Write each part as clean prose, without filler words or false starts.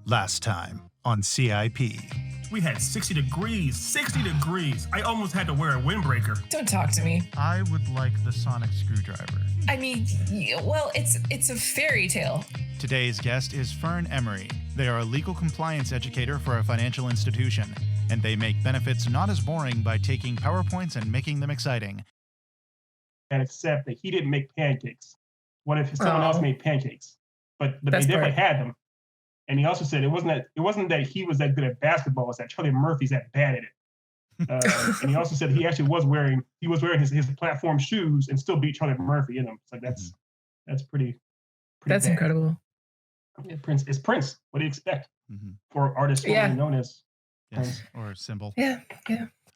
Last time on CiP. We had 60 degrees. 60 degrees. I almost had to wear a windbreaker. Don't talk to me. I would like the sonic screwdriver. I mean, well, it's a fairy tale. Today's guest is Fern Emery. They are a legal compliance educator for a financial institution, and they make benefits not as boring by taking PowerPoints and making them exciting. And accept that he didn't make pancakes. What if someone else made pancakes? But they definitely had them. And he also said it wasn't that he was that good at basketball, it's that Charlie Murphy's that bad at it. And he also said he actually was wearing his platform shoes and still beat Charlie Murphy in them. It's like that's pretty That's bad. incredible. Yeah, Prince. What do you expect for artists known as Prince? Or symbol. Yeah.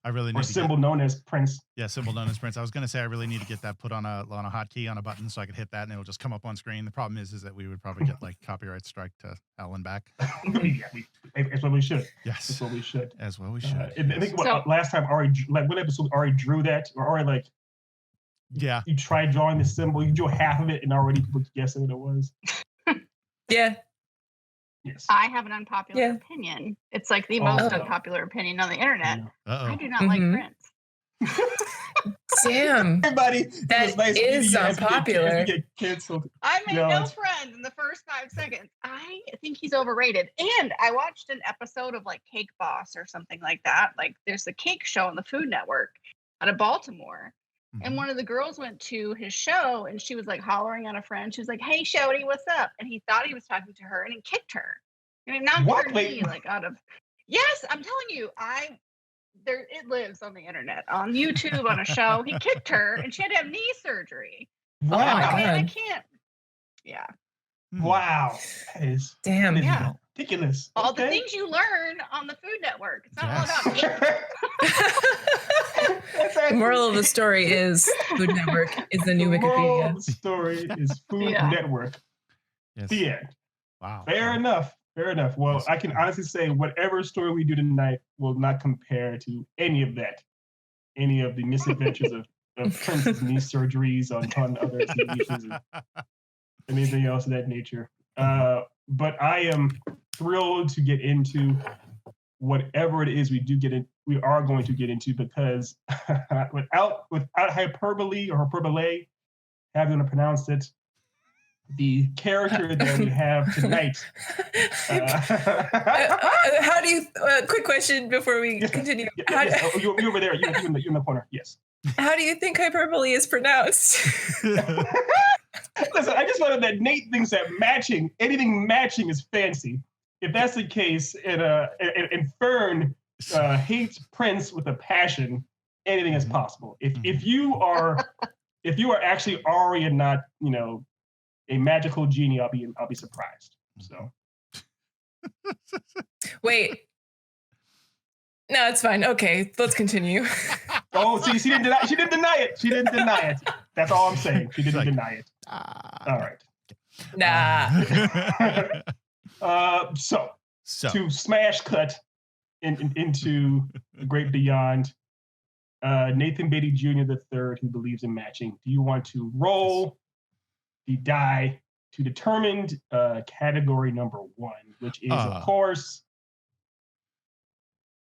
I really need known as Prince. Yeah, symbol known as Prince. I was going to say I really need to get that put on a hotkey on a button so I could hit that and it'll just come up on screen. The problem is that we would probably get like copyright strike to hell and back. That's what we should. Yes, that's what we should. As well we should. I think last time Ari, what episode Ari drew that, or Ari you tried drawing the symbol, you drew half of it, and already people guessing what it was. Yeah. Yes. I have an unpopular opinion. It's like the most unpopular opinion on the internet. I do not like Prince. Sam, everybody, that is unpopular. I made no friends in the first 5 seconds. I think he's overrated. And I watched an episode of like Cake Boss or something like that. Like there's a cake show on the Food Network out of Baltimore. And one of the girls went to his show and she was like hollering at a friend. She was like, "Hey, Shody, what's up?" And he thought he was talking to her and he kicked her. And he knocked her knee like out of. Yes, I'm telling you, it lives on the internet, on YouTube, on a show. He kicked her and she had to have knee surgery. Wow. Oh my God. I can't. Yeah. Wow. That is ridiculous. All the things you learn on the Food Network. It's not all about me. The moral of the story is Food Network is the new Wikipedia. The moral of the story is Food Network. Yes. The end. Wow. Fair enough. Well, I can honestly say whatever story we do tonight will not compare to any of that. Any of the misadventures of Prince's knee surgeries on other TV shows and anything else of that nature. But I am thrilled to get into whatever it is we are going to get into, because without hyperbole or hyperbole, having to pronounce it, the character that we have tonight. How do you? Quick question before we continue. You over there. You're in the corner. Yes. How do you think hyperbole is pronounced? Listen, I just learned that Nate thinks that anything matching is fancy. If that's the case, and Fern hates Prince with a passion, anything is possible. If you are actually Ari and not, a magical genie, I'll be surprised. So. Wait. No, it's fine. Okay, let's continue. Oh, see, she didn't deny it. That's all I'm saying. She didn't deny it. All right. Nah. So to smash cut into the great beyond, Nathan Beatty Jr. III, who believes in matching. Do you want to roll the die to determine category number 1, which is of course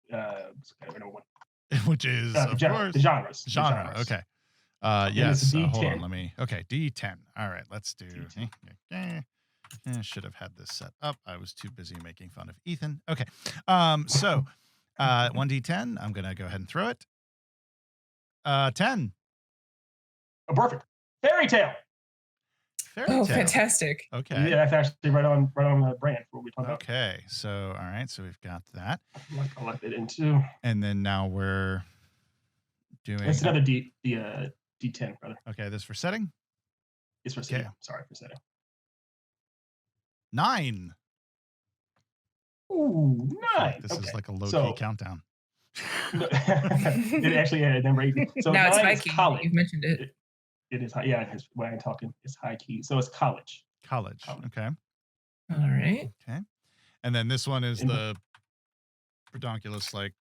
number 1. Which is of course the genres. Okay. Yes. Hold on. Okay. D10. All right. Let's do. I should have had this set up. I was too busy making fun of Ethan. Okay. So 1D10. I'm gonna go ahead and throw it. 10. Oh, perfect. Fairy tale. Fantastic. Okay. Yeah, that's actually right on the brand for what we talk about. Okay. So all right. So we've got that. I'll let it into. And then now we're doing. It's another D10, brother. Okay. This for setting. It's for setting. Sorry for setting. 9. Ooh, 9. This is like a low-key countdown. It actually had a number 8. So now it's high key. College. You've mentioned it. It is high. Yeah, it's when I'm talking. It's high key. So it's college. College. Okay. All right. Okay. And then this one is the pedonculus, like.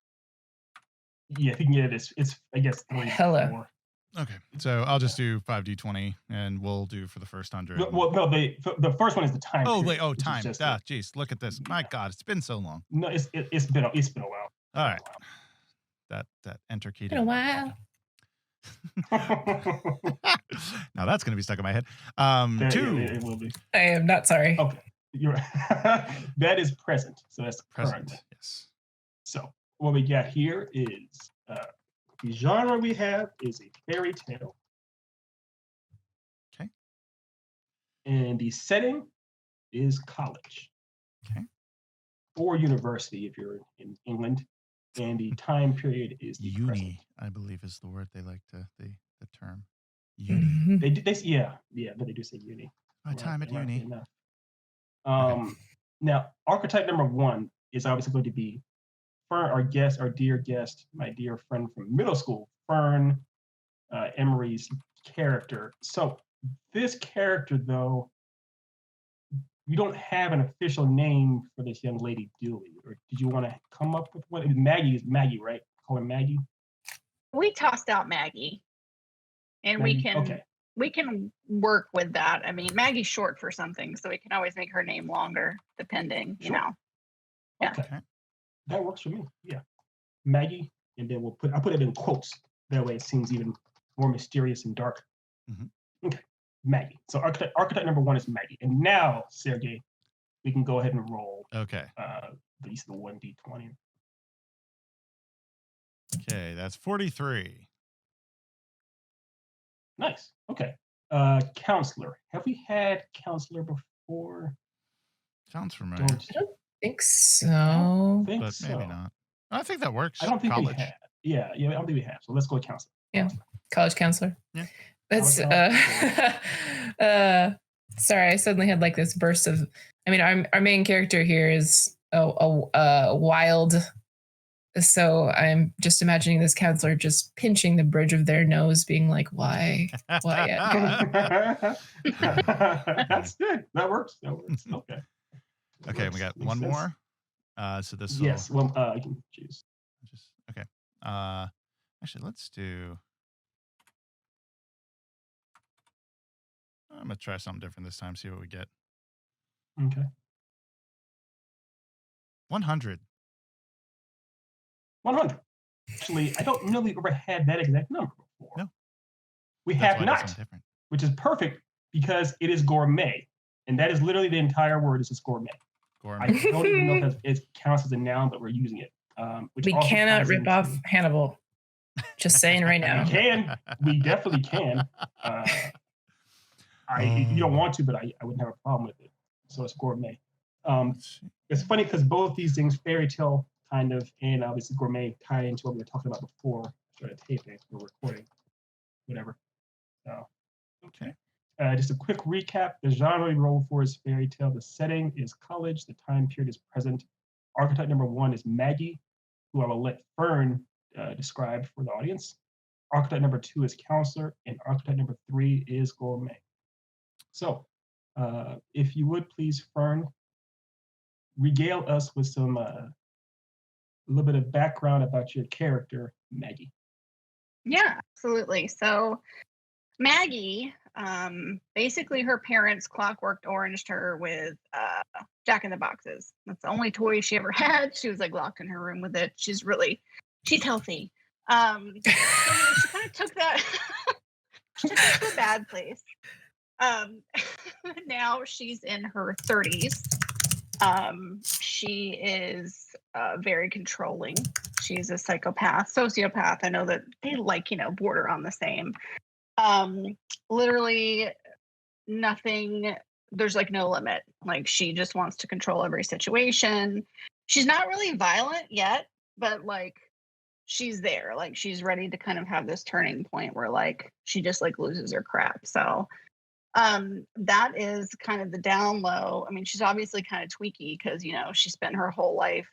Yeah, if you can get it, it's I guess 3. Hello. 4. Okay, so I'll just do 5d20, and we'll do for the first 100. Well, no, the first one is the time. Oh, period, wait, time. Jeez, look at this. My God, it's been so long. No, it's been a while. All right, that enter key. Been a while. Now that's gonna be stuck in my head. 2. It will be. I am not sorry. Okay, you're that is present. So that's Present. current. Yes. So what we got here is the genre we have is a fairy tale. Okay. And the setting is college. Okay. Or university if you're in England. And the time period is the uni, present. I believe is the word they like to the term. Uni. Mhm. They but they do say uni. My time at Right, uni. enough. Okay. Now, archetype number 1 is obviously going to be Fern, our dear guest, my dear friend from middle school, Fern, Emery's character. So this character, though, we don't have an official name for this young lady, do we? Or did you want to come up with what? Maggie, right? Call her Maggie. We tossed out Maggie, and we Maggie? can work with that. I mean, Maggie's short for something, so we can always make her name longer, depending. Sure. You know. Yeah. Okay. That works for me. Yeah. Maggie, and then I'll put it in quotes. That way it seems even more mysterious and dark. Mhm. Okay. Maggie. So archetype number 1 is Maggie. And now, Sergey, we can go ahead and roll Okay. at least the 1d20. Okay, that's 43. Nice. Okay. Counselor. Have we had counselor before? Sounds familiar, Think so. I don't think but so. maybe not. I think that works. I don't think College. we have. Yeah, I don't think we have. So let's go with counselor. Yeah. College counselor. Yeah. That's sorry, I suddenly had like this burst of our main character here is a wild, so I'm just imagining this counselor just pinching the bridge of their nose, being like, why That's good. That works. Okay. Okay, we got one more. So this yes. Well, you can choose. Okay. Actually, let's do. I'm gonna try something different this time. See what we get. Okay. 100. 100. Actually, I don't know we've ever had that exact number before. No. We That's have why not, that's different. which is perfect because it is gourmet. And that is literally the entire word is just gourmet. I don't even know if it counts as a noun, but we're using it. We cannot rip off Hannibal. Just saying right now. We can. We definitely can. You don't want to, but I wouldn't have a problem with it. So it's gourmet. It's funny because both these things, fairy tale kind of, and obviously gourmet, tie into what we were talking about before. Started taping, we're recording, whatever. So, okay. Just a quick recap. The genre we roll for is fairy tale. The setting is college. The time period is present. Archetype number 1 is Maggie, who I will let Fern describe for the audience. Archetype number 2 is counselor, and archetype number 3 is gourmet. So, if you would please, Fern, regale us with some a little bit of background about your character, Maggie. Yeah, absolutely. So Maggie, basically her parents clockworked oranged her with Jack in the Boxes. That's the only toy she ever had. She was like locked in her room with it. She's healthy. So she kind of took that she took it to a bad place. Now she's in her 30s. She is very controlling. She's a sociopath. I know that they border on the same. Literally nothing. There's no limit. She just wants to control every situation. She's not really violent yet, but she's there. She's ready to kind of have this turning point where she just loses her crap. So that is kind of the down low. I mean, she's obviously kind of tweaky because, she spent her whole life,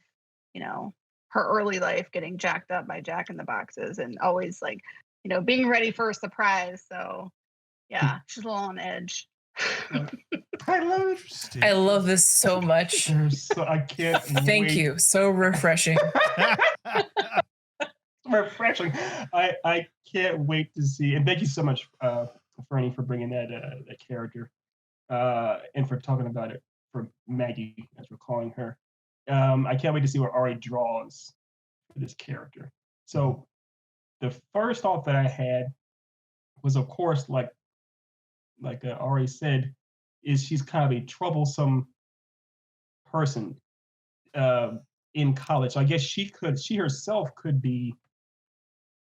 her early life getting jacked up by Jack in the Boxes and always being ready for a surprise. So yeah, she's a little on edge. I love this so much. I can't. Thank you. So refreshing. refreshing. I can't wait to see. And thank you so much, Fernie, for bringing that character, and for talking about it for Maggie, as we're calling her. I can't wait to see what Ari draws for this character. So the first thought that I had was, of course, like Ari said, is she's kind of a troublesome person in college. So I guess she herself could be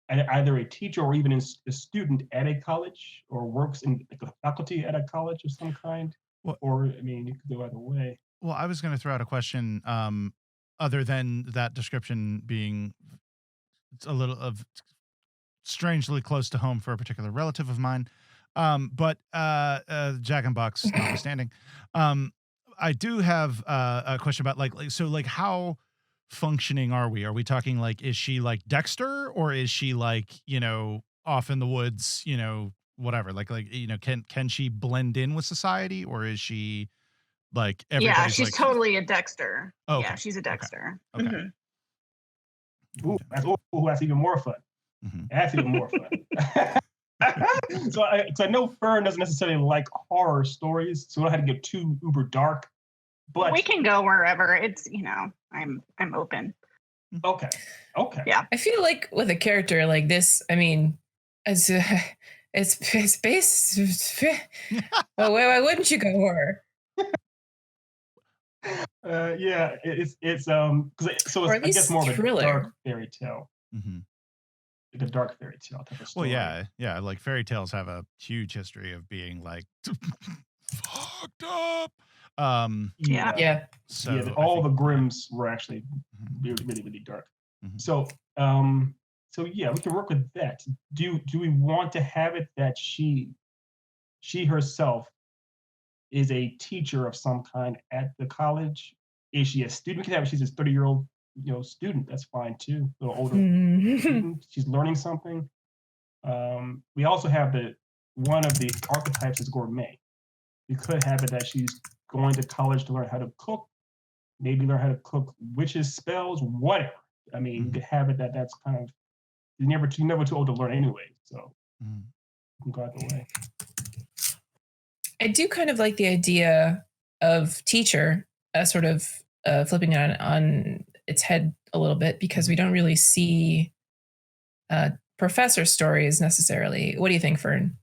either a teacher or even a student at a college, or works in like a faculty at a college of some kind. Well, or I mean, it could go either way. Well, I was going to throw out a question, other than that description being a little of strangely close to home for a particular relative of mine. But Jack and Box notwithstanding, I do have a question about like how functioning are we? Are we talking like, is she like Dexter, or is she like, off in the woods, whatever? Like, can she blend in with society, or is she like Yeah, she's like, totally a Dexter. Oh, okay. Yeah, she's a Dexter. Okay. Mm-hmm. Ooh, that's even more fun. Mm-hmm. That's even more fun. So I know Fern doesn't necessarily like horror stories, so we don't have to get too uber dark. But we can go wherever. It's I'm open. Okay. Yeah. I feel like with a character like this, I mean, it's based. Well, why wouldn't you go horror? Yeah, it's so it's, I guess more of a dark fairy tale. Mm-hmm. The dark fairy tale type of story. Well, yeah. Like fairy tales have a huge history of being like fucked up. Yeah. So yeah, all the Grimms were actually really, really, really dark. Mm-hmm. So yeah, we can work with that. Do we want to have it that she herself is a teacher of some kind at the college? Is she a student? We can have she's a 30-year-old student. That's fine too. A little older student. She's learning something. We also have one of the archetypes is gourmet. We could have it that she's going to college to learn how to cook, maybe learn how to cook witches' spells, whatever. I mean, you could have it that's kind of you're never too old to learn anyway. So you can go either way. I do kind of like the idea of teacher, sort of flipping it on its head a little bit, because we don't really see professor stories necessarily. What do you think, Fern?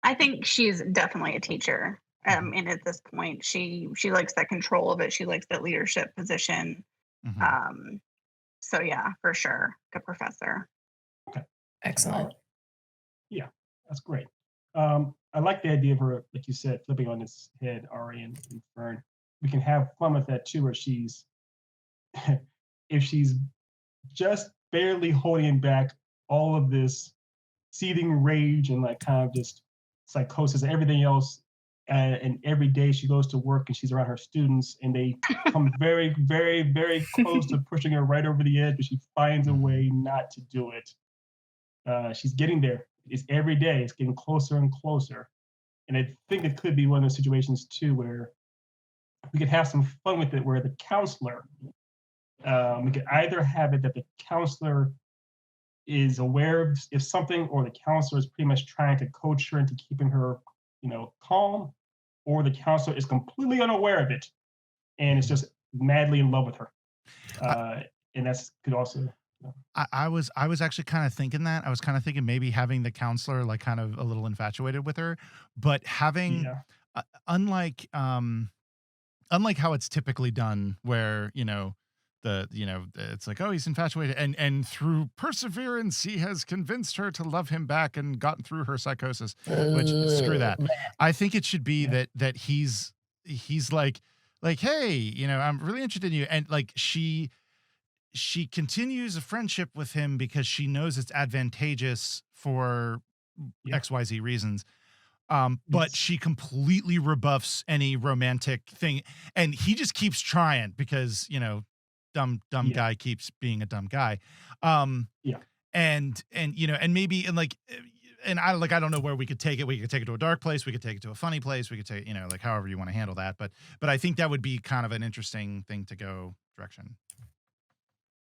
I think she's definitely a teacher. And at this point, she likes that control of it. She likes that leadership position. Mm-hmm. So yeah, for sure, a professor. Okay, excellent. Yeah, that's great. I like the idea of her, like you said, flipping on his head, Ari and Fern. We can have fun with that too, where she's, if she's just barely holding back all of this seething rage and like kind of just psychosis and everything else, and every day she goes to work and she's around her students and they come very, very, very close to pushing her right over the edge, but she finds a way not to do it. She's getting there. It's every day. It's getting closer and closer. And I think it could be one of those situations too where we could have some fun with it, where the counselor, we could either have it that the counselor is aware of something, or the counselor is pretty much trying to coach her into keeping her, calm, or the counselor is completely unaware of it and is just madly in love with her. And that's could also. I was actually kind of thinking that. I was kind of thinking maybe having the counselor like kind of a little infatuated with her, but having unlike how it's typically done, where it's like, oh, he's infatuated, and through perseverance he has convinced her to love him back and gotten through her psychosis. Which screw that. I think it should be that he's like, hey, I'm really interested in you, and like she continues a friendship with him because she knows it's advantageous for XYZ reasons. But she completely rebuffs any romantic thing, and he just keeps trying because, dumb guy keeps being a dumb guy. And maybe, and I don't know where we could take it. We could take it to a dark place. We could take it to a funny place. We could take, like however you want to handle that. But I think that would be kind of an interesting thing to go direction.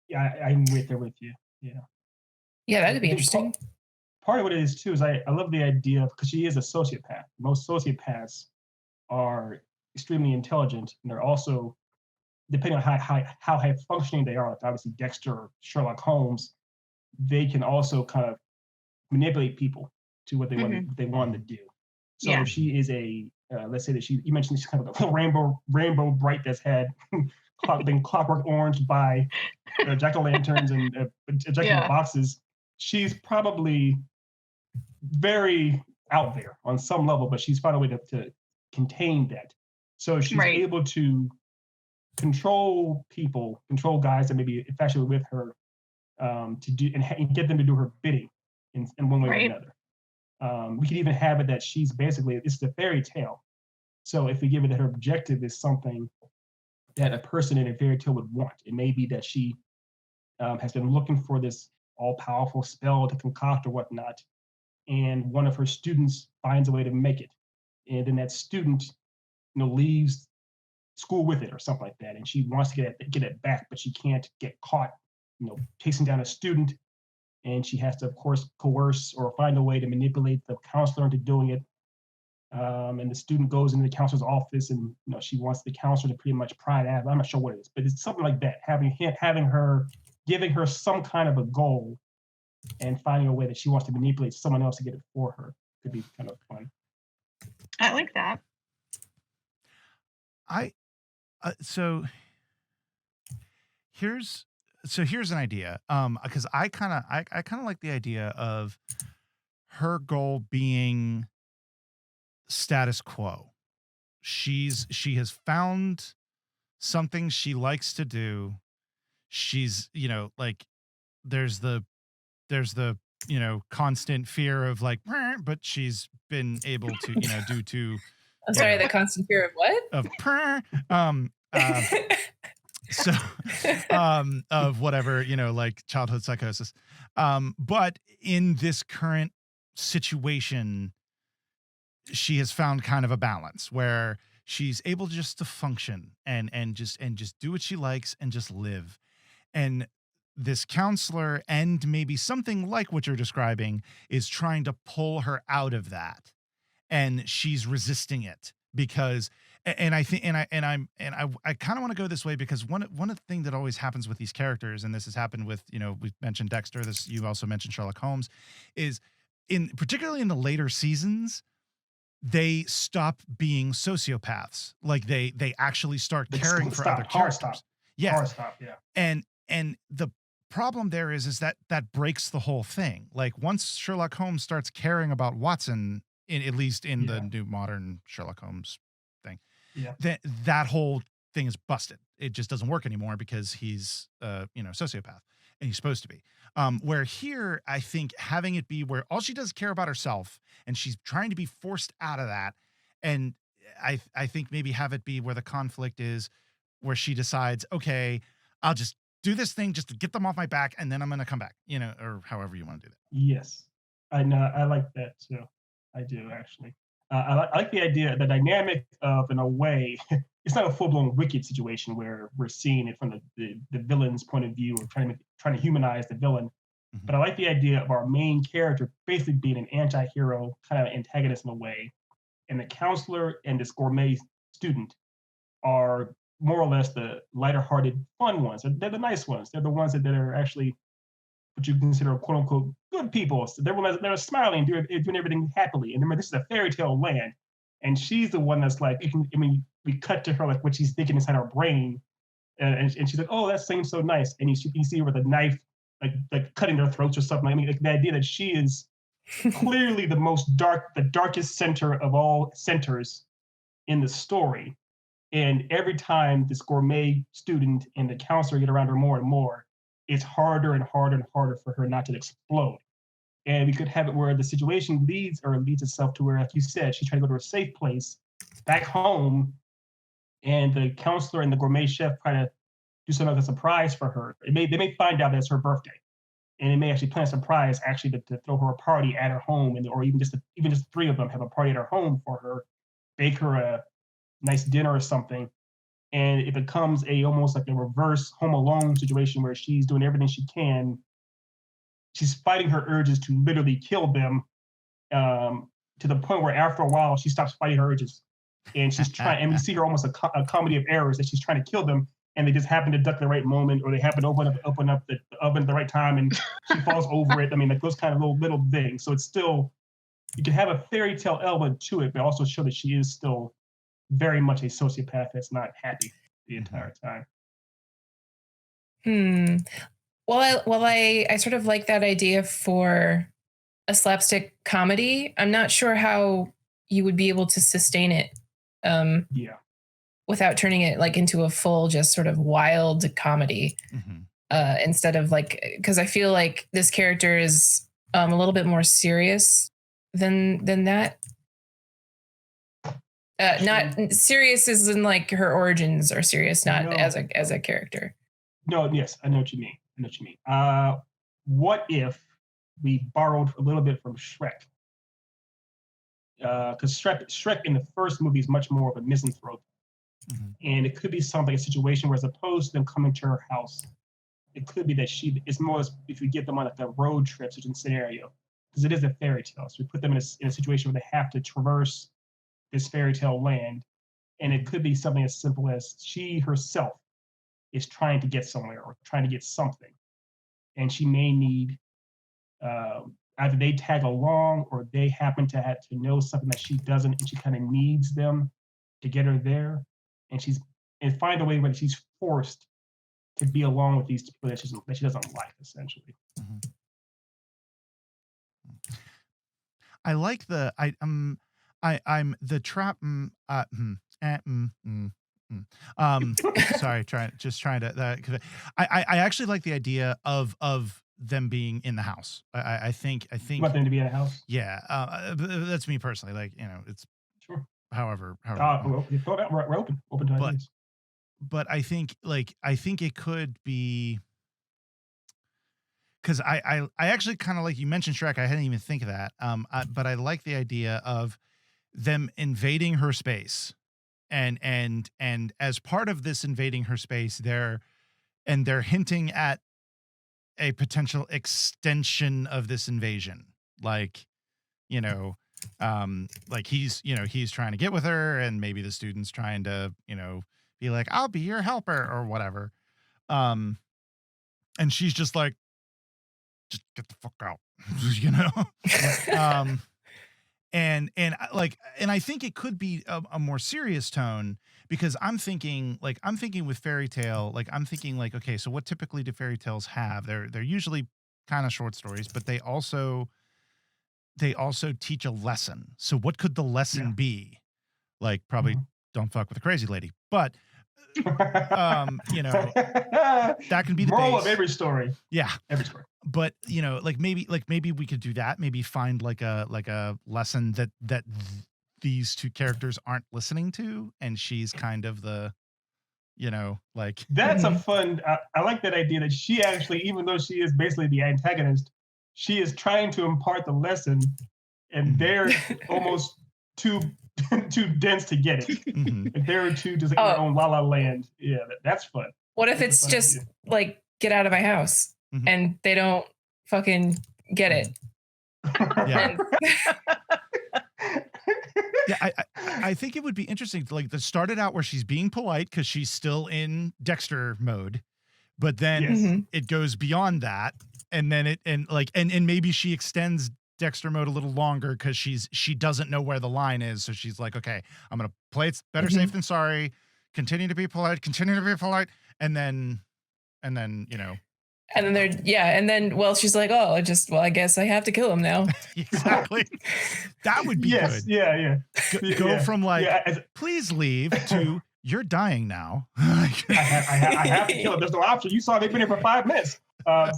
Yeah, I'm right there with you. Yeah. Yeah, that'd be interesting. Part of what it is too is I love the idea of, because she is a sociopath. Most sociopaths are extremely intelligent, and they're also, depending on how high functioning they are, like obviously Dexter or Sherlock Holmes, they can also kind of manipulate people to what they want them to do. So if she is a let's say that you mentioned she's kind of a rainbow bright that's had been clockwork orange by jack-o'-lanterns and boxes. She's probably very out there on some level, but she's found a way to contain that. So she's able to control people, control guys that may be infatuated with her, to do and get them to do her bidding in one way or another. We could even have it that she's basically, this is a fairy tale. So if we give it that her objective is something that a person in a fairy tale would want, it may be that she has been looking for this all-powerful spell to concoct or whatnot, and one of her students finds a way to make it, and then that student, leaves school with it or something like that, and she wants to get it back, but she can't get caught, chasing down a student, and she has to, of course, coerce or find a way to manipulate the counselor into doing it. And the student goes into the counselor's office, and she wants the counselor to pretty much pry it out. I'm not sure what it is, but it's something like that. Giving her some kind of a goal, and finding a way that she wants to manipulate someone else to get it for her could be kind of fun. I like that. So here's an idea. Because I kind of like the idea of her goal being status quo. She has found something she likes to do. She's, like there's the constant fear of like, but she's been able to, due to I'm sorry, the constant fear of what? Of whatever, like childhood psychosis. But in this current situation, she has found kind of a balance where she's able just to function and just do what she likes and just live. And this counselor, and maybe something like what you're describing, is trying to pull her out of that. And she's resisting it because, and I think, I kind of want to go this way because one of the things that always happens with these characters, and this has happened with, we mentioned Dexter, you also mentioned Sherlock Holmes, is particularly in the later seasons, they stop being sociopaths. Like they actually start caring for other characters. Yeah. And the problem there is that breaks the whole thing. Like once Sherlock Holmes starts caring about Watson, at least in the new modern Sherlock Holmes thing, that whole thing is busted. It just doesn't work anymore because he's sociopath, and he's supposed to be. Where here, I think having it be where all she does is care about herself, and she's trying to be forced out of that. And I think maybe have it be where the conflict is, where she decides, okay, I'll just do this thing just to get them off my back, and then I'm going to come back, or however you want to do that. Yes, I know. I like that too. I do actually. I like the idea, the dynamic of, in a way, it's not a full-blown Wicked situation where we're seeing it from the villain's point of view, or trying to humanize the villain. Mm-hmm. But I like the idea of our main character basically being an anti-hero, kind of antagonist in a way, and the counselor and this gourmet student are more or less the lighter-hearted, fun ones. They're the nice ones. They're the ones that are actually what you consider quote-unquote good people. So they're smiling, doing everything happily. And remember, this is a fairy tale land. And she's the one that's like, we cut to her like what she's thinking inside her brain. And she's like, oh, that seems so nice. And you see her with a knife, like cutting their throats or something. Like the idea that she is clearly the darkest center of all centers in the story. And every time this gourmet student and the counselor get around her more and more, it's harder and harder and harder for her not to explode. And we could have it where the situation leads itself to where, like you said, she's trying to go to a safe place back home, and the counselor and the gourmet chef try to do something like a surprise for her. They may find out that it's her birthday, and they may actually plan a surprise actually to throw her a party at her home, or even just three of them have a party at her home for her, bake her a nice dinner or something. And it becomes almost like a reverse Home Alone situation where she's doing everything she can. she's fighting her urges to literally kill them, to the point where after a while she stops fighting her urges, and she's trying. And we see her almost a comedy of errors that she's trying to kill them, and they just happen to duck the right moment, or they happen to open up the oven at the right time, and she falls over it. I mean, like those kind of little things. So it's still, you can have a fairy tale element to it, but also show that she is still very much a sociopath that's not happy the entire time. Well, I sort of like that idea for a slapstick comedy. I'm not sure how you would be able to sustain it. Without turning it like into a full, just sort of wild comedy, instead of like, because I feel like this character is a little bit more serious than that. Not serious as in like her origins are serious, not as a character. No, yes, I know what you mean. What if we borrowed a little bit from Shrek? Because Shrek in the first movie is much more of a misanthrope. And it could be something, a situation where as opposed to them coming to her house, it could be that it's more as if we get them on like a road trip such a scenario, because it is a fairy tale. So we put them in a situation where they have to traverse this fairy tale land. And it could be something as simple as she herself is trying to get somewhere or trying to get something. And she may need, either they tag along or they happen to have to know something that she doesn't, and she kind of needs them to get her there. And find a way where she's forced to be along with these people that she doesn't like, essentially. I like the I'm the trap. Sorry, trying to. I actually like the idea of them being in the house. I think. You want them to be in a house? Yeah, that's me personally. Like, it's. Sure. However, we're open to ideas. But I think it could be, because I actually kind of, like you mentioned Shrek, I hadn't even think of that. But I like the idea of them invading her space, and as part of this invading her space, they're hinting at a potential extension of this invasion, like, like he's trying to get with her, and maybe the student's trying to, be like, I'll be your helper or whatever. And she's just like, just get the fuck out, and I think it could be a more serious tone, because I'm thinking with fairy tale, I'm thinking okay, so what typically do fairy tales have? They're usually kind of short stories, but they also teach a lesson. So what could the lesson be? Like, probably don't fuck with a crazy lady, but that can be the moral base of every story. Yeah, every story. But maybe we could do that. Maybe find like a lesson that these two characters aren't listening to, and she's kind of the, that's a fun. I like that idea that she actually, even though she is basically the antagonist, she is trying to impart the lesson, and they're almost too dense to get it. And they're too just like in their own la la land. Yeah, that's fun. What if it's just like, get out of my house, and they don't fucking get it? Yeah. Yeah, I think it would be interesting to start it out where she's being polite because she's still in Dexter mode, but then it goes beyond that, and then and maybe she extends Dexter mode a little longer because she doesn't know where the line is, so she's like, okay, I'm gonna play it better safe than sorry, continue to be polite, and then and then she's like, I guess I have to kill him now. Exactly. That would be good. Yeah. Go from please leave to you're dying now. I have to kill him. There's no option. You saw they've been here for 5 minutes.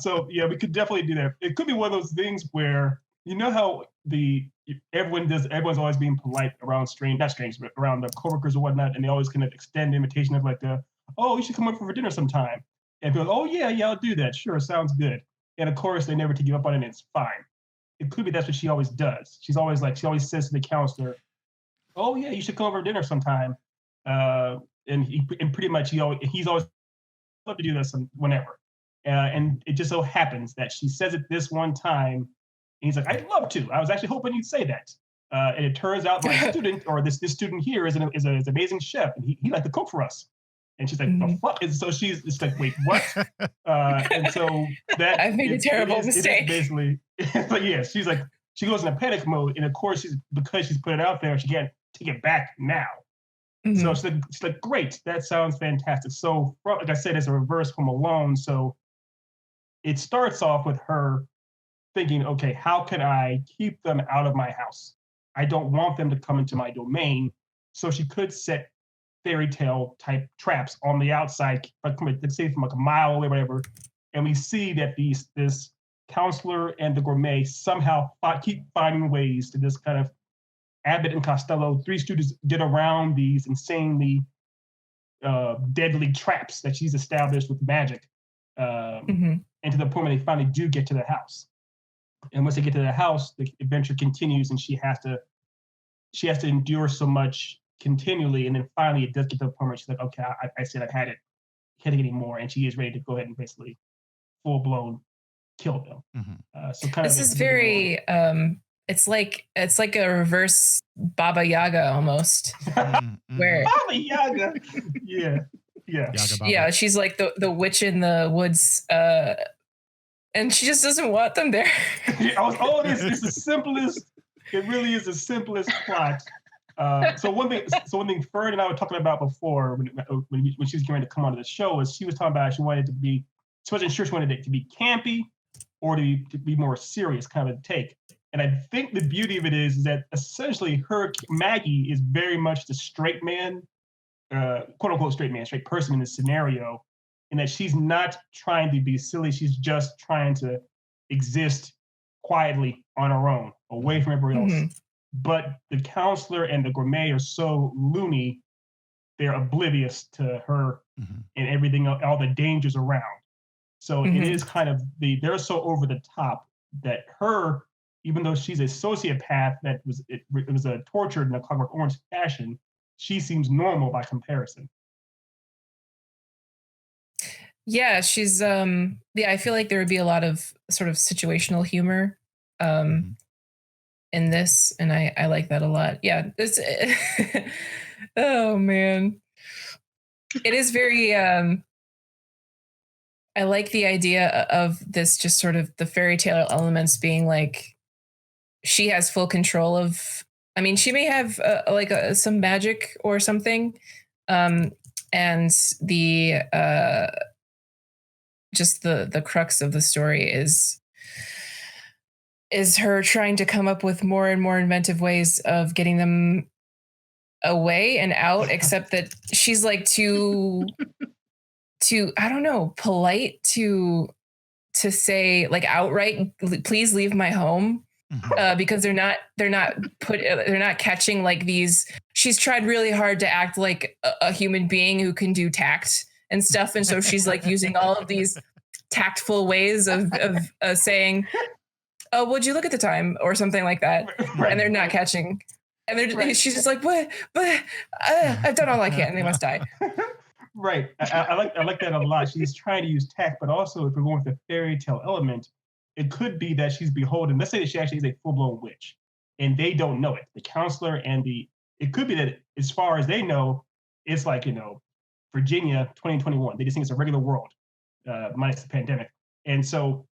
So yeah, we could definitely do that. It could be one of those things where, how everyone's always being polite around but around the coworkers or whatnot, and they always kind of extend the invitation of you should come over for dinner sometime. And people, oh yeah, I'll do that. Sure, sounds good. And of course, they never take you up on it, and it's fine. It could be that's what she always does. She always says to the counselor, oh yeah, you should come over for dinner sometime. And pretty much he's always love to do this whenever. And it just so happens that she says it this one time. And he's like, I'd love to. I was actually hoping you'd say that. And it turns out my student, or this student here, is an amazing chef, and he liked to cook for us. And she's like, the fuck? And so she's just like, wait, what? And so that I've made a terrible mistake. Basically, but yeah, she's like, she goes in a panic mode, and of course, because she's put it out there, she can't take it back now. Mm-hmm. So she's like, great, that sounds fantastic. So, like I said, it's a reverse Home Alone. So it starts off with her thinking, okay, how can I keep them out of my house? I don't want them to come into my domain. So she could set fairy tale type traps on the outside, like let's say from like a mile away, whatever. And we see that this counselor and the gourmet somehow keep finding ways to just kind of Abbott and Costello, three students, get around these insanely deadly traps that she's established with magic. And to the point where they finally do get to the house. And once they get to the house, the adventure continues, and she has to endure so much continually, and then finally it does get to the point where she's like, okay, I said I've had it, can't take it anymore, and she is ready to go ahead and basically full-blown kill them. So kind this is very it's like a reverse Baba Yaga almost. Where Baba Yaga, yeah, she's like the witch in the woods, and she just doesn't want them there. It's the simplest. It really is the simplest plot. So one thing Fern and I were talking about before when she was getting ready to come onto the show is she was talking about she wasn't sure she wanted it to be campy or to be more serious kind of a take. And I think the beauty of it is that essentially Maggie is very much the straight man, quote unquote straight man, straight person in this scenario, in that she's not trying to be silly. She's just trying to exist quietly on her own, away from everybody else. But the counselor and the gourmet are so loony, they're oblivious to her and everything, all the dangers around. So it is kind of they're so over the top that her, even though she's a sociopath that it was tortured in a Clockwork Orange fashion, she seems normal by comparison. Yeah, she's I feel like there would be a lot of sort of situational humor in this, and I like that a lot. Yeah, oh man. It is very I like the idea of this, just sort of the fairy tale elements being like she has full control of, I mean, she may have some magic or something, and the just the crux of the story is her trying to come up with more and more inventive ways of getting them away and out, except that she's like too I don't know, polite to say like outright, please leave my home, because they're not catching like these. She's tried really hard to act like a human being who can do tact and stuff, and so she's like using all of these tactful ways of saying, oh, would you look at the time or something like that, and they're not catching, and she's just like, what, but I've done all I can, and they must die. Right. I like that a lot. She's trying to use tact, but also if we're going with the fairy tale element, it could be that she's beholden. Let's say that she actually is a full-blown witch, and they don't know it. The counselor and it could be that as far as they know, it's like, Virginia 2021. They just think it's a regular world, minus the pandemic. And so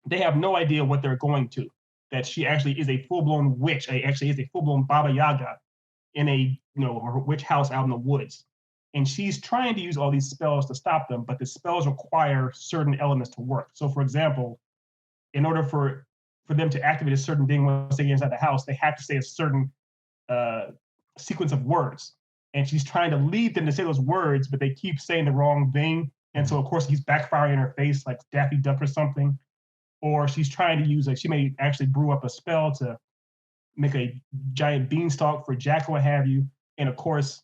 they have no idea what they're going to, that she actually is a full-blown witch, actually is a full-blown Baba Yaga in a, her witch house out in the woods. And she's trying to use all these spells to stop them, but the spells require certain elements to work. So, for example, in order for them to activate a certain thing once they get inside the house, they have to say a certain sequence of words. And she's trying to lead them to say those words, but they keep saying the wrong thing. And so, of course, he's backfiring in her face like Daffy Duck or something. Or she's trying to use, she may actually brew up a spell to make a giant beanstalk for Jack or what have you. And of course,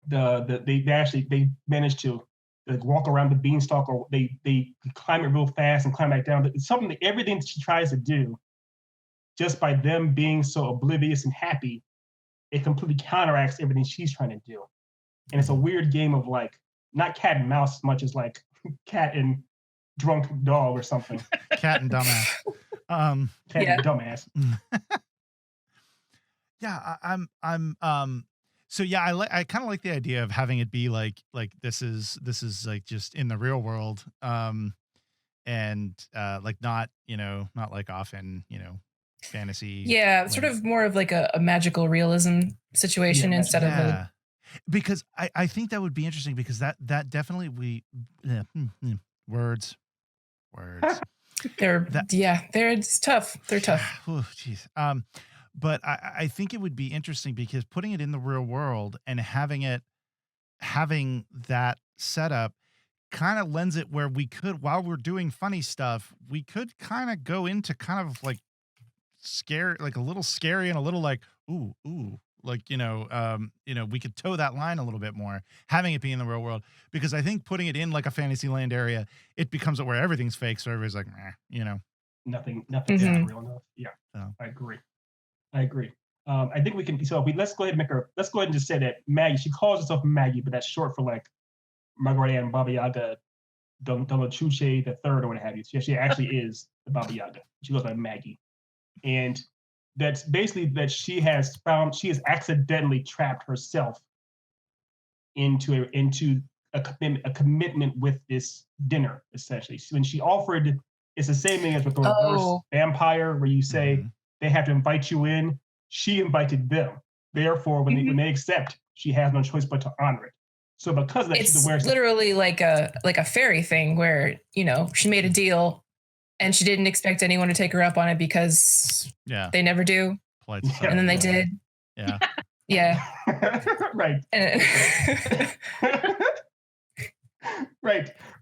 they manage to walk around the beanstalk, or they climb it real fast and climb back down. It's something that everything that she tries to do, just by them being so oblivious and happy, it completely counteracts everything she's trying to do. And it's a weird game of like, not cat and mouse as much as like cat and drunk dog or something. Cat and dumbass. Cat and dumbass. Yeah, so yeah, I kind of like the idea of having it be like this is like just in the real world, and like not like often fantasy. Yeah, sort of more of like a magical realism situation instead of a. Because I think that would be interesting because that definitely words. They're it's tough. They're tough. Oh, jeez. But I think it would be interesting because putting it in the real world and having that setup kind of lends it where we could, while we're doing funny stuff, we could kind of go into kind of like scary, like a little scary and a little like, ooh, like, we could toe that line a little bit more, having it be in the real world, because I think putting it in like a Fantasyland area, it becomes where everything's fake. So everybody's like, nothing's not real enough. Yeah, I agree. I think we can. So let's go ahead and just say that Maggie. She calls herself Maggie, but that's short for like Margaret Ann Baba Yaga, Dolachuche the Third, or what have you. She actually is the Baba Yaga. She goes by Maggie, and that's basically that she has accidentally trapped herself into a commitment with this dinner. Essentially, when she offered, it's the same thing as with the reverse vampire, where you say they have to invite you in. She invited them. Therefore, when they accept, she has no choice but to honor it. So because of that, it's literally like a fairy thing where she made a deal. And she didn't expect anyone to take her up on it because they never do. And then they did. Yeah. Yeah. Right.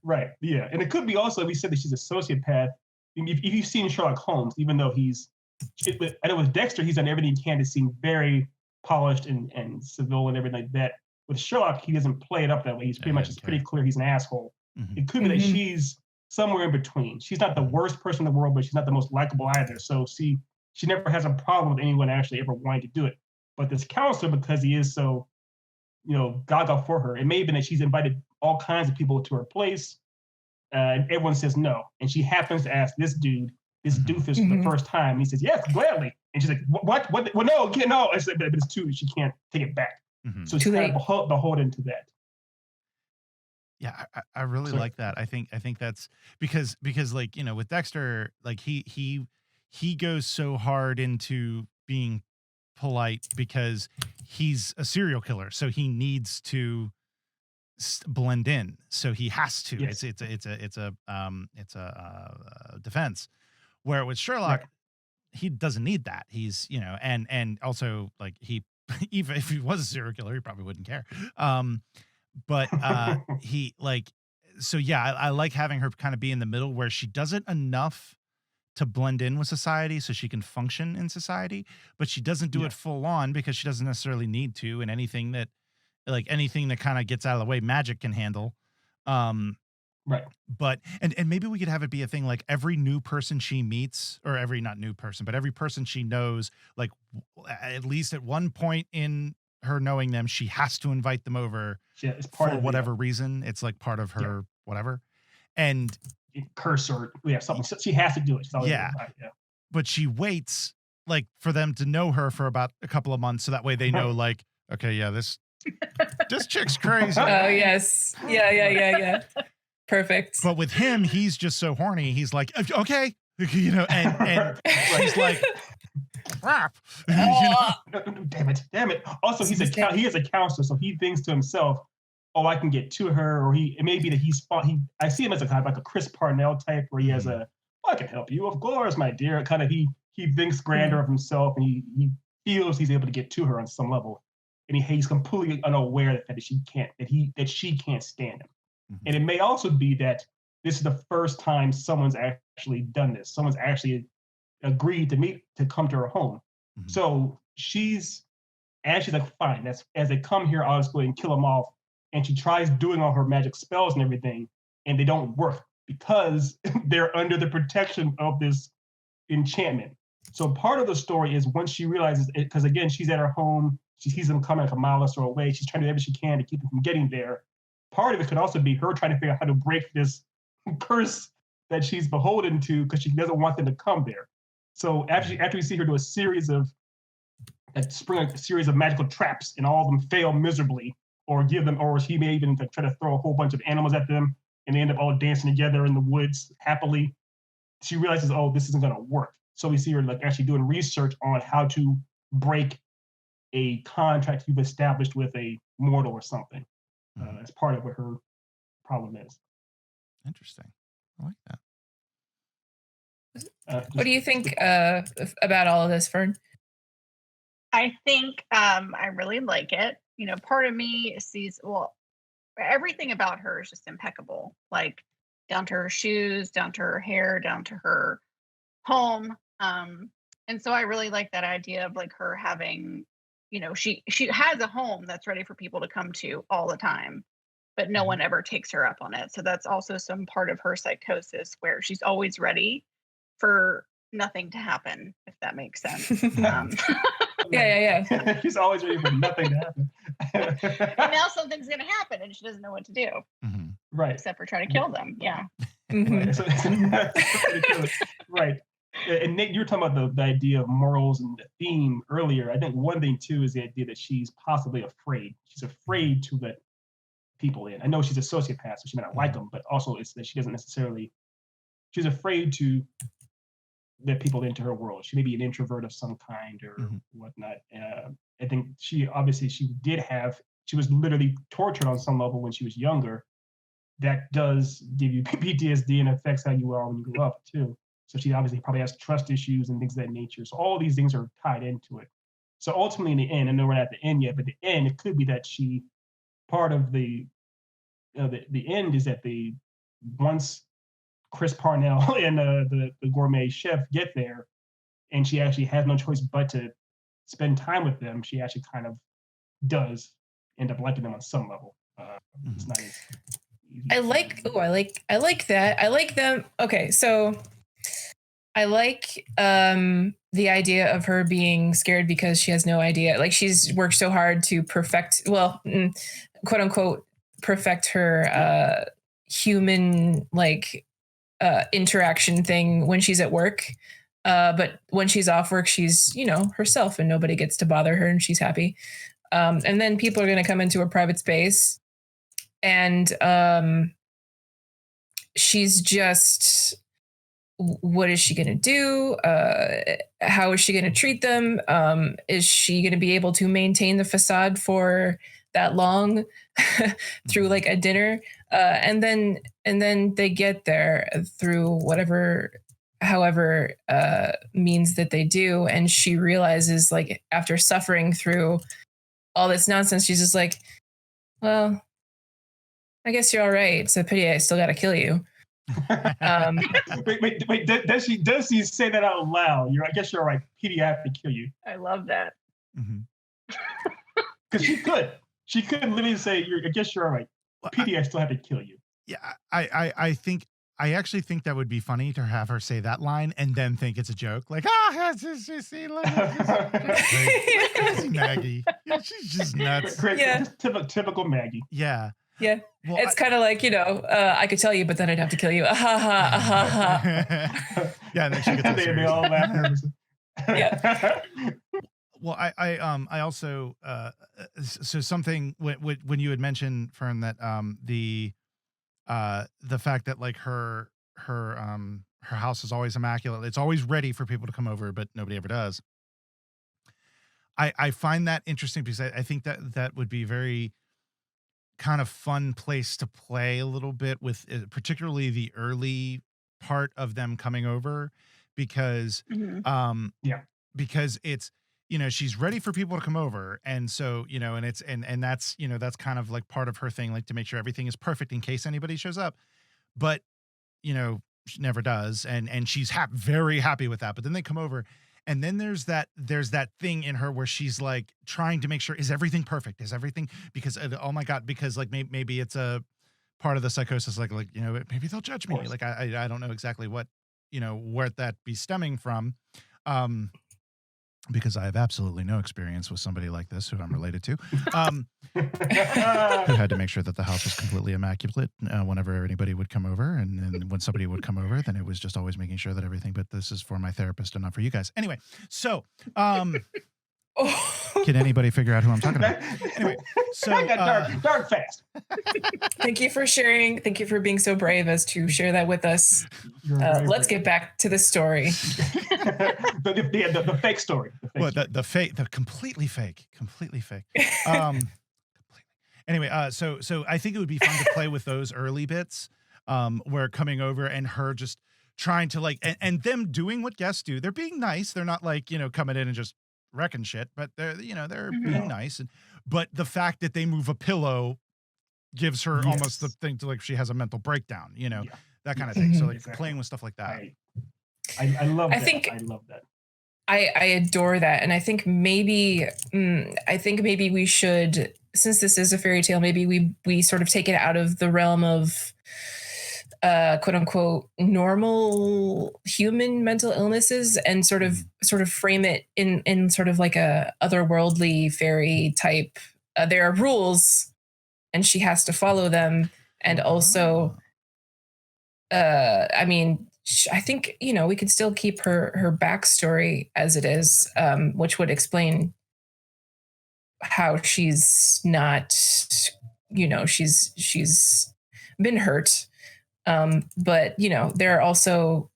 Right. Yeah. And it could be also, we said that she's a sociopath. If you've seen Sherlock Holmes, even though I know with Dexter, he's done everything he can to seem very polished and civil and everything like that. With Sherlock, he doesn't play it up that way. He's pretty much, it's pretty clear he's an asshole. It could be that she's somewhere in between. She's not the worst person in the world, but she's not the most likable either. So she never has a problem with anyone actually ever wanting to do it. But this counselor, because he is so, gaga for her, it may have been that she's invited all kinds of people to her place, and everyone says no. And she happens to ask this doofus for the first time. And he says, yes, gladly. And she's like, what? Well, no, no. It's like, but it's too, she can't take it back. So she's kind of beholden to that. Yeah, I really like that. I think that's because like, with Dexter, like he goes so hard into being polite because he's a serial killer, so he needs to blend in. So he has to. Yes. It's a defense. Where with Sherlock, he doesn't need that. He's and also like he even if he was a serial killer, he probably wouldn't care. But he like, so yeah, I like having her kind of be in the middle where she does it enough to blend in with society so she can function in society, but she doesn't do it full on because she doesn't necessarily need to. And anything that kind of gets out of the way, magic can handle. Right. But, and maybe we could have it be a thing like every new person she meets, or not new person, but every person she knows, like at least at one point in her knowing them, she has to invite them over for whatever reason. It's like part of her whatever. And curse or something. So she has to do it. But she waits like for them to know her for about a couple of months. So that way they know like, okay, yeah, this chick's crazy. Oh yes. Yeah. Perfect. But with him, he's just so horny. He's like, okay, and she's like, crap. Damn it. Also, he is a counselor, so he thinks to himself, oh, I can get to her, or it may be that I see him as a kind of like a Chris Parnell type, where he has I can help you, of course, my dear. Kind of he thinks grander of himself, and he feels he's able to get to her on some level, and he's completely unaware that she can't stand him. And it may also be that this is the first time someone's actually done this. Someone's actually agreed to come to her home. So she's like, fine, as they come here, I'll just go ahead and kill them off. And she tries doing all her magic spells and everything, and they don't work because they're under the protection of this enchantment. So part of the story is once she realizes it, because again, she's at her home, she sees them coming like a mile or so away, she's trying to do everything she can to keep them from getting there. Part of it could also be her trying to figure out how to break this curse that she's beholden to because she doesn't want them to come there. So after we see her do a series of magical traps and all of them fail miserably, or she may even try to throw a whole bunch of animals at them and they end up all dancing together in the woods happily. She realizes, oh, this isn't going to work. So we see her like actually doing research on how to break a contract you've established with a mortal or something. That's part of what her problem is. Interesting. I like that. What do you think about all of this, Fern? I think I really like it. You know, part of me sees, well, everything about her is just impeccable. Like down to her shoes, down to her hair, down to her home. And so I really like that idea of like her having, you know, she has a home that's ready for people to come to all the time, but no one ever takes her up on it. So that's also some part of her psychosis where she's always ready for nothing to happen, if that makes sense. Yeah. She's always ready for nothing to happen. And now something's going to happen and she doesn't know what to do. Right. Except for try to kill them. Yeah. Right. And Nick, you were talking about the idea of morals and the theme earlier. I think one thing too is the idea that she's possibly afraid. She's afraid to let people in. I know she's a sociopath, so she may not like them, but also it's that she doesn't necessarily. She's afraid to let people into her world. She may be an introvert of some kind or whatnot. I think she was literally tortured on some level when she was younger. That does give you PTSD and affects how you are when you grow up too. So she obviously probably has trust issues and things of that nature. So all these things are tied into it. So ultimately in the end, I know we're not at the end yet, but the end, it could be that part of the end is that once Chris Parnell and the gourmet chef get there, and she actually has no choice but to spend time with them, she actually kind of does end up liking them on some level. It's not easy. I like that. I like them. Okay, so I like the idea of her being scared because she has no idea. Like she's worked so hard to perfect, well, quote unquote, perfect her human interaction thing when she's at work. But when she's off work, she's, herself and nobody gets to bother her and she's happy. And then people are going to come into her private space and she's just, what is she going to do? How is she going to treat them? Is she going to be able to maintain the facade for that long through like a dinner? And then they get there through however means that they do. And she realizes, like, after suffering through all this nonsense, she's just like, well, I guess you're all right. It's a pity I still got to kill you. Wait, does she say that out loud? I guess you're all right. Pity, I have to kill you. I love that. Because she could literally say, I guess you're all right. Pity, I still have to kill you. Yeah, I actually think that would be funny to have her say that line and then think it's a joke. Like, see, Maggie. Yeah, she's just nuts. Yeah. Just typical Maggie. Yeah. Yeah. Well, it's kind of like, I could tell you, but then I'd have to kill you. Yeah, and then she gets they all laugh. Yeah. Well, I also so something when you had mentioned, Fern, that the fact that like her house is always immaculate, it's always ready for people to come over, but nobody ever does. I find that interesting because I think that would be very kind of fun place to play a little bit with, particularly the early part of them coming over, because because it's, she's ready for people to come over, and so and it's and that's that's kind of like part of her thing, like to make sure everything is perfect in case anybody shows up, but she never does, and she's very happy with that. But then they come over, and then there's that thing in her where she's like trying to make sure, is everything perfect? Is everything, because oh my God, because like maybe it's a part of the psychosis, like maybe they'll judge me. Like I don't know exactly what where that be stemming from. because I have absolutely no experience with somebody like this who I'm related to, who had to make sure that the house was completely immaculate whenever anybody would come over. And then when somebody would come over, then it was just always making sure that everything, but this is for my therapist and not for you guys. Anyway, so can anybody figure out who I'm talking about? Anyway, so I got dark fast. Thank you for sharing. Thank you for being so brave as to share that with us. Let's get back to the story. the fake story. The fake, the completely fake. Anyway, so I think it would be fun to play with those early bits, where coming over and her just trying to like, and them doing what guests do. They're being nice. They're not like, coming in and just wrecking shit, but they're being nice. But the fact that they move a pillow gives her almost the thing to like, she has a mental breakdown, that kind of thing. So like playing with stuff like that. I love that. I love that. I adore that. And I think maybe we should, since this is a fairy tale, maybe we sort of take it out of the realm of quote unquote normal human mental illnesses and sort of frame it in sort of like a otherworldly fairy type. There are rules and she has to follow them. And also, I think, we could still keep her backstory as it is, which would explain how she's not, she's been hurt. But there are also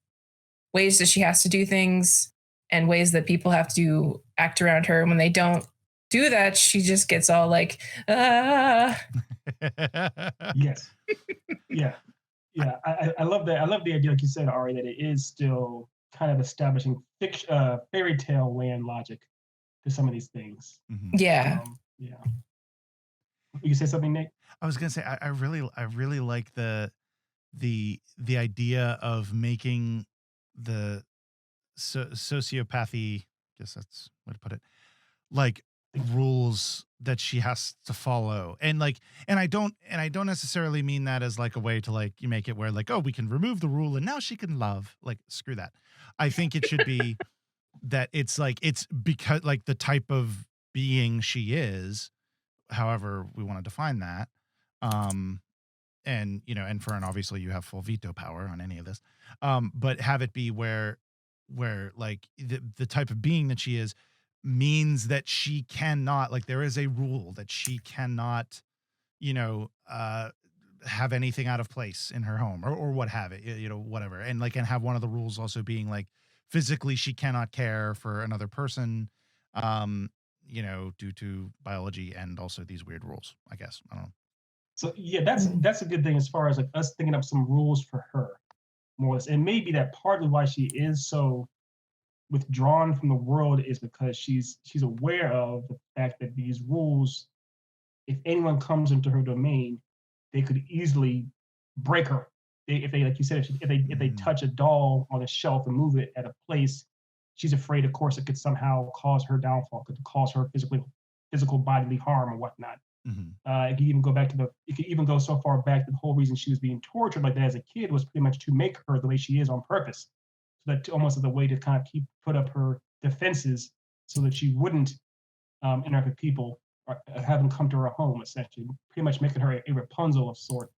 ways that she has to do things and ways that people have to act around her. And when they don't do that, she just gets all like, ah. Yes. Yeah. Yeah. I love that. I love the idea, like you said, Ari, that it is still kind of establishing fairy tale land logic to some of these things. Mm-hmm. Yeah. Yeah. You say something, Nick? I was gonna say I really like the idea of making the sociopathy, I guess that's the way to put it, like rules that she has to follow. And I don't necessarily mean that as like a way to like you make it where like, oh, we can remove the rule and now she can love. Like, screw that. I think it should be that it's because like the type of being she is, however we want to define that. And obviously you have full veto power on any of this. But have it be where like the type of being that she is means that she cannot, like, there is a rule that she cannot, have anything out of place in her home or what have it, whatever. And have one of the rules also being like physically she cannot care for another person, due to biology and also these weird rules, I guess. I don't know. So yeah, that's a good thing as far as like us thinking up some rules for her, more or less. And maybe that partly why she is so withdrawn from the world is because she's aware of the fact that these rules, if anyone comes into her domain, they could easily break her. If they, like you said, if they touch a doll on a shelf and move it at a place, she's afraid, of course, it could somehow cause her downfall, could cause her physical bodily harm or whatnot. Mm-hmm. It could even go so far back that the whole reason she was being tortured like that as a kid was pretty much to make her the way she is on purpose. So that almost as a way to kind of put up her defenses so that she wouldn't interact with people or have them come to her home, essentially, pretty much making her a Rapunzel of sort,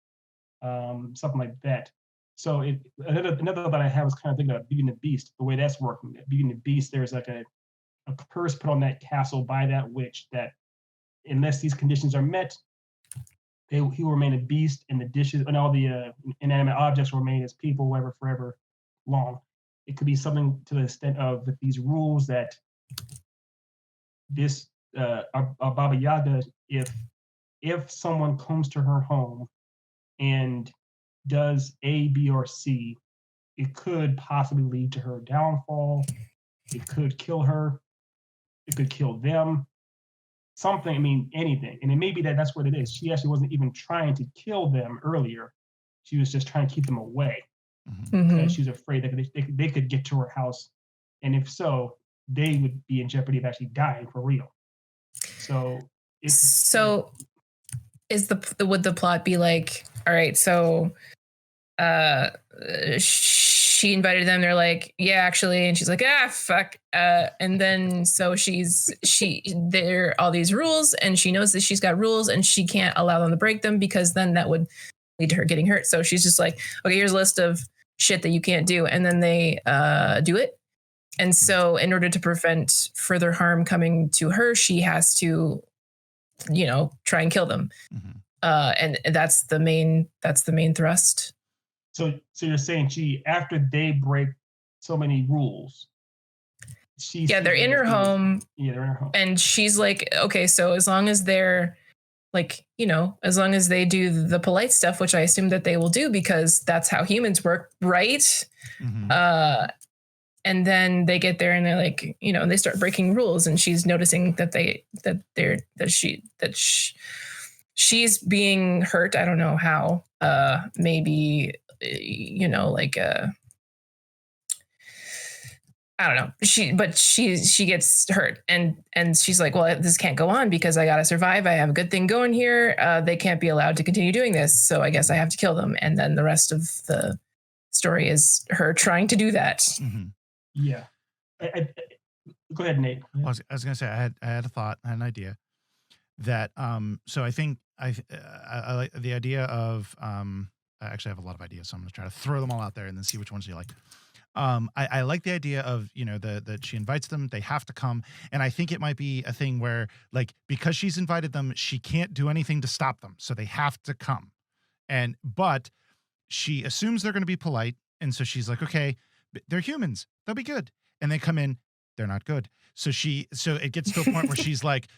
something like that. So another that I have was kind of thinking about Beauty and the Beast, the way that's working. Beauty and the Beast, there's like a curse put on that castle by that witch that unless these conditions are met, he will remain a beast, and the dishes and all the inanimate objects will remain as people forever long. It could be something to the extent of that these rules that this Baba Yaga, if someone comes to her home and does A, B, or C, it could possibly lead to her downfall. It could kill her. It could kill them. Something, anything. And it may be that's what it is. She actually wasn't even trying to kill them earlier. She was just trying to keep them away. Mm-hmm. Because she was afraid that they could get to her house. And if so, they would be in jeopardy of actually dying for real. So would the plot be like, all right, so she invited them. They're like, yeah, actually. And she's like, fuck. And then so there are all these rules, and she knows that she's got rules and she can't allow them to break them because then that would lead to her getting hurt. So she's just like, okay, here's a list of shit that you can't do. And then they do it. And so in order to prevent further harm coming to her, she has to, try and kill them. Mm-hmm. And that's the main thrust. So you're saying after they break so many rules, they're in her home. Yeah, they're in her home. And she's like, okay, so as long as they're like, as long as they do the polite stuff, which I assume that they will do because that's how humans work, right? Mm-hmm. And then they get there and they're like, they start breaking rules, and she's noticing that she's being hurt. I don't know how. Maybe I don't know. She gets hurt, and she's like, well, this can't go on because I gotta survive. I have a good thing going here. They can't be allowed to continue doing this, so I guess I have to kill them. And then the rest of the story is her trying to do that. Mm-hmm. Yeah. Go ahead, Nate. I was gonna say I had a thought, I had an idea that so I think I like the idea of I actually have a lot of ideas, so I'm gonna try to throw them all out there and then see which ones you like. I like the idea of that she invites them, they have to come, and I think it might be a thing where like because she's invited them, she can't do anything to stop them, so they have to come, but she assumes they're going to be polite, and so she's like, okay, they're humans, they'll be good, and they come in, they're not good, so it gets to a point where she's like,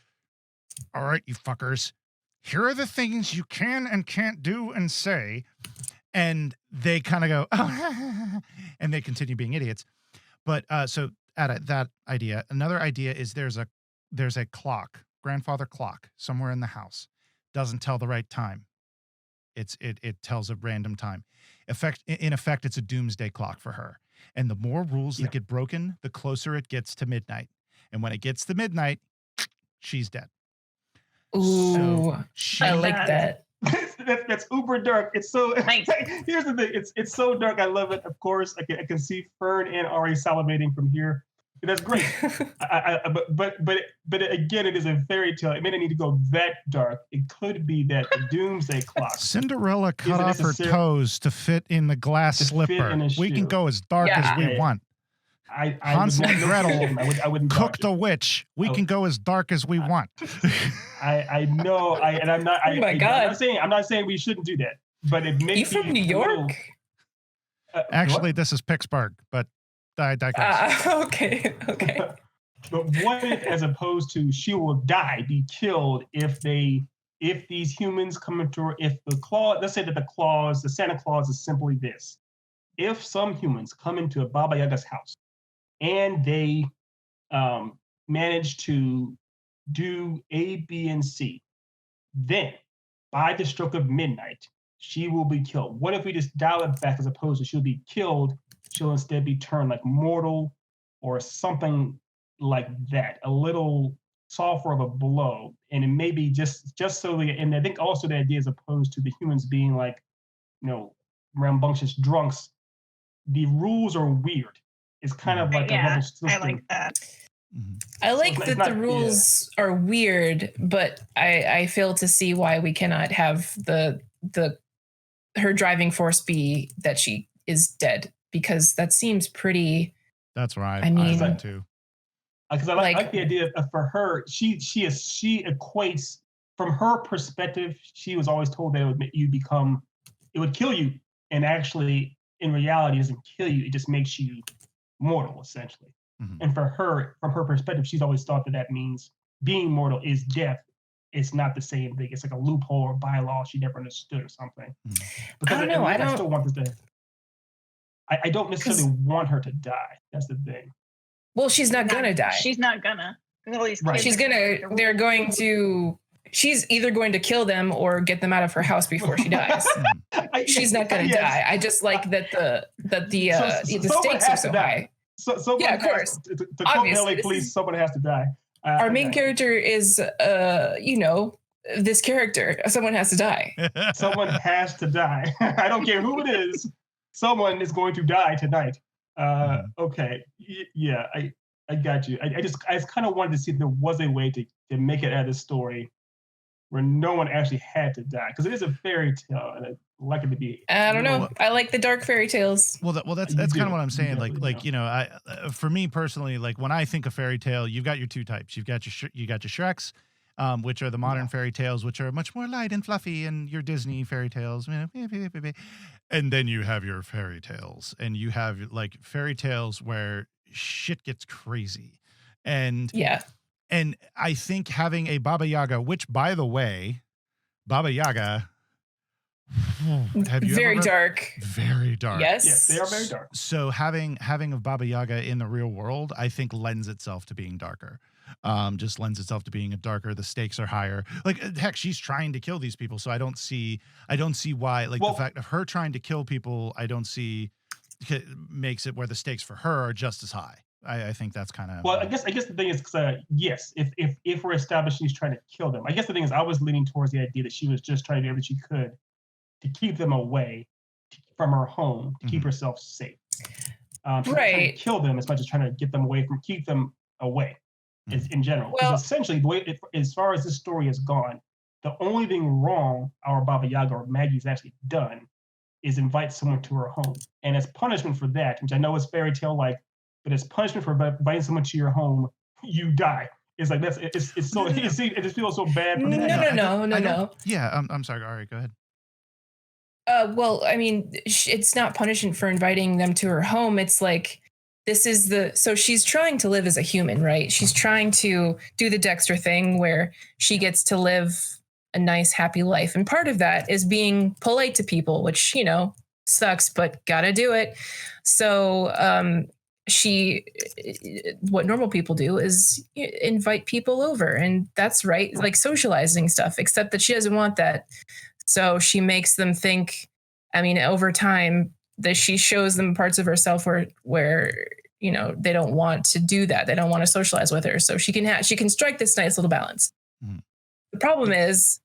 all right, you fuckers, here are the things you can and can't do and say. And they kind of go, oh, and they continue being idiots. But so at that idea, another idea is there's a clock, grandfather clock somewhere in the house, doesn't tell the right time. It tells a random time. In effect, it's a doomsday clock for her. And the more rules that get broken, the closer it gets to midnight. And when it gets to midnight, she's dead. Ooh, I like that. That's uber dark. It's so nice. Here's the thing. It's so dark. I love it. Of course, I can see Fern and Ari salivating from here. That's great. But again, it is a fairy tale. It may not need to go that dark. It could be that the doomsday clock. Cinderella cut off her toes to fit in the glass slipper. We can go as dark as we want. Hansel and Gretel cooked a witch. We can go as dark as we want. I know. I'm not. Oh my God. I'm not saying we shouldn't do that. But it may be from New York. Actually, this is Pittsburgh, but I digress. Okay. But what if, as opposed to she will be killed if these humans come into her? If the clause, let's say that the Santa Claus is simply this: if some humans come into a Baba Yaga's house and they manage to do A, B, and C, then by the stroke of midnight, she will be killed. What if we just dial it back as opposed to she'll be killed, she'll instead be turned like mortal or something like that, a little softer of a blow. And it may be just so, and I think also the idea as opposed to the humans being like, rambunctious drunks, the rules are weird. It's kind of like a level system. I like that. I like that the rules are weird, but I fail to see why we cannot have her driving force be that she is dead, because that seems pretty. That's right. I mean, too. Because I like the idea of, for her, she equates, from her perspective, she was always told that it would kill you, and actually in reality it doesn't kill you, it just makes you mortal, essentially. Mm-hmm. And for her, from her perspective, she's always thought that means being mortal is death. It's not the same thing. It's like a loophole or bylaw she never understood or something. Mm-hmm. Because I don't know. I still want this to. I don't necessarily want her to die. That's the thing. Well, she's not gonna die. She's not gonna. Right. She's either going to kill them or get them out of her house before she dies. She's not going to die. I just like that the stakes are so high. So of course. To quote LA Police, someone has to die. Our main character is, this character. Someone has to die. Someone has to die. I don't care who it is. someone is going to die tonight. Okay, yeah, I got you. I just kind of wanted to see if there was a way to make it out of the story where no one actually had to die, because it is a fairy tale, and I like it to be. I don't know. I like the dark fairy tales. Well, that's kind of what I'm saying. Like you know, I for me personally, like when I think of fairy tale, you've got your two types. You've got your Shreks, which are the modern fairy tales, which are much more light and fluffy, and your Disney fairy tales. And then you have your fairy tales, and you have like fairy tales where shit gets crazy, and and I think having a Baba Yaga, which by the way, Baba Yaga. Have you very dark. Very dark. Yes, they are very dark. So having a Baba Yaga in the real world, I think lends itself to being darker. Just lends itself to being darker. The stakes are higher. Like heck, she's trying to kill these people, so I don't see why. Like the fact of her trying to kill people, I don't see makes it where the stakes for her are just as high. I think that's kind of well. I guess the thing is, yes, if we're establishing she's trying to kill them, I guess the thing is, I was leaning towards the idea that she was just trying to do everything she could to keep them away from her home, to keep herself safe. She's not trying to kill them as much as trying to get them away keep them away, in general. Because essentially, the way as far as this story has gone, the only thing wrong our Baba Yaga or Maggie's actually done is invite someone to her home, and as punishment for that, which I know is fairy tale like, but as punishment for inviting someone to your home, you die. It's like it's so it just feels so bad. For No. Yeah, I'm sorry. All right, go ahead. Well, I mean, it's not punishment for inviting them to her home. It's like, so she's trying to live as a human, right? She's trying to do the Dexter thing where she gets to live a nice, happy life. And part of that is being polite to people, which, you know, sucks, but gotta do it. So, what normal people do is invite people over, and that's right, like socializing stuff, except that she doesn't want that. So she makes them think, I mean, over time that she shows them parts of herself where, you know, they don't want to do that. They don't want to socialize with her. So she can strike this nice little balance. Mm-hmm. The problem is,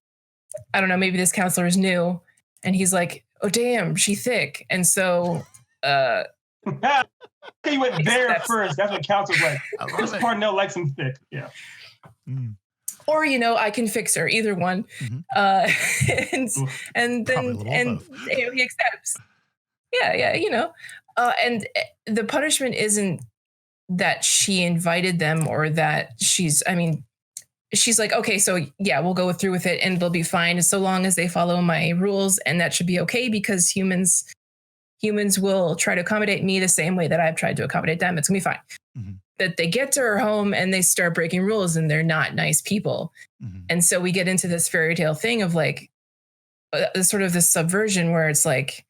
I don't know, maybe this counselor is new and he's like, oh, damn, she thick. And so, he went there first. That's what counselor's like. Chris Parnell likes him thick. Yeah. Mm. Or, you know, I can fix her, either one. Mm-hmm. And then you know, he accepts. Yeah, you know. And the punishment isn't that she invited them or that she's like, okay, so yeah, we'll go through with it and they'll be fine so long as they follow my rules, and that should be okay because humans will try to accommodate me the same way that I've tried to accommodate them. It's gonna be fine. Mm-hmm. That they get to her home and they start breaking rules and they're not nice people. Mm-hmm. And so we get into this fairy tale thing of like sort of this subversion where it's like,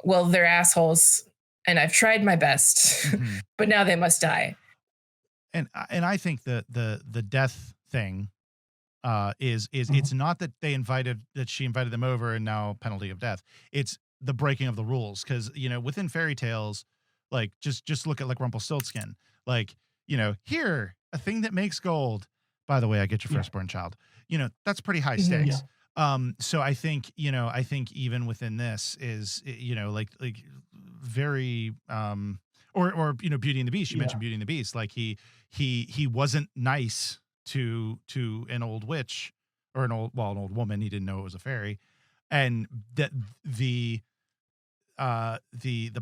well, they're assholes and I've tried my best, mm-hmm. but now they must die. And I think the death thing is mm-hmm. it's not that she invited them over and now penalty of death. It's the breaking of the rules. Cause you know, within fairy tales, like just look at like Rumpelstiltskin. Like, you know, here, a thing that makes gold. By the way, I get your firstborn child. You know, that's pretty high stakes. Yeah. So I think even within this is, you know, like very, or you know, Beauty and the Beast. You mentioned Beauty and the Beast. Like he wasn't nice to an old witch or an old woman. He didn't know it was a fairy, and that the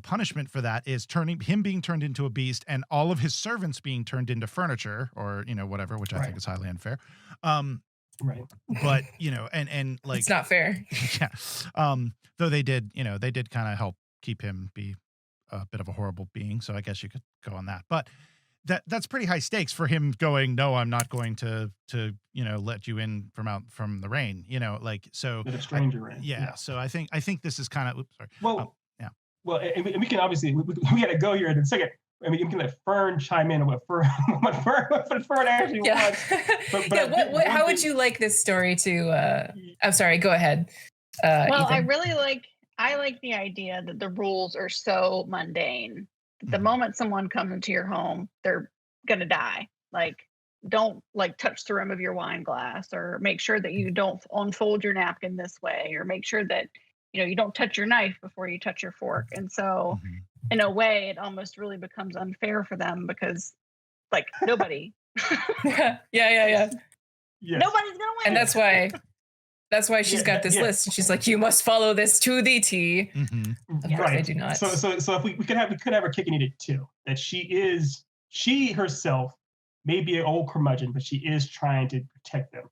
punishment for that is being turned into a beast and all of his servants being turned into furniture or, you know, whatever, which I think is highly unfair. Right. But, you know, and like, it's not fair. Yeah. Though they did kind of help keep him be a bit of a horrible being. So I guess you could go on that, but that's pretty high stakes for him going, no, I'm not going to, you know, let you in from the rain, you know, like, so the stranger rain. Yeah. So I think this is kind of, sorry. Well, well, and we can obviously we got to go here in a second. I mean, you can let Fern chime in on what Fern actually wants. But how would you like this story to? I'm sorry. Go ahead. Well, Ethan. I like the idea that the rules are so mundane. The moment someone comes into your home, they're gonna die. Like, don't like touch the rim of your wine glass, or make sure that you don't unfold your napkin this way, or make sure that you don't touch your knife before you touch your fork. And so in a way, it almost really becomes unfair for them because like nobody. Yeah. Yes. Nobody's gonna win. And that's why she's got this list. And she's like, you must follow this to the T. Of course I do not. So if we could have her kicking it too. That she herself may be an old curmudgeon, but she is trying to protect them.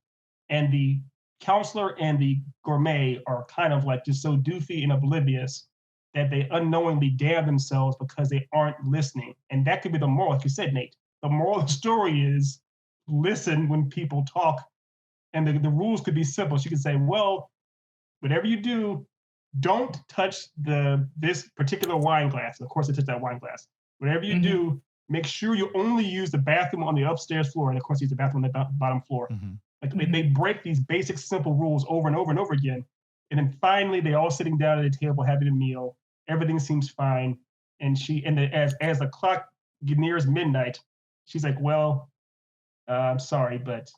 And the counselor and the gourmet are kind of like just so doofy and oblivious that they unknowingly damn themselves because they aren't listening. And that could be the moral, like you said, Nate. The moral of the story is listen when people talk. And the rules could be simple. She could say, well, whatever you do, don't touch this particular wine glass. Of course, they touch that wine glass. Whatever you do, make sure you only use the bathroom on the upstairs floor. And of course, use the bathroom on the bottom floor. Like they break these basic, simple rules over and over and over again. And then finally, they're all sitting down at a table having a meal. Everything seems fine. And as the clock nears midnight, she's like, well, I'm sorry, but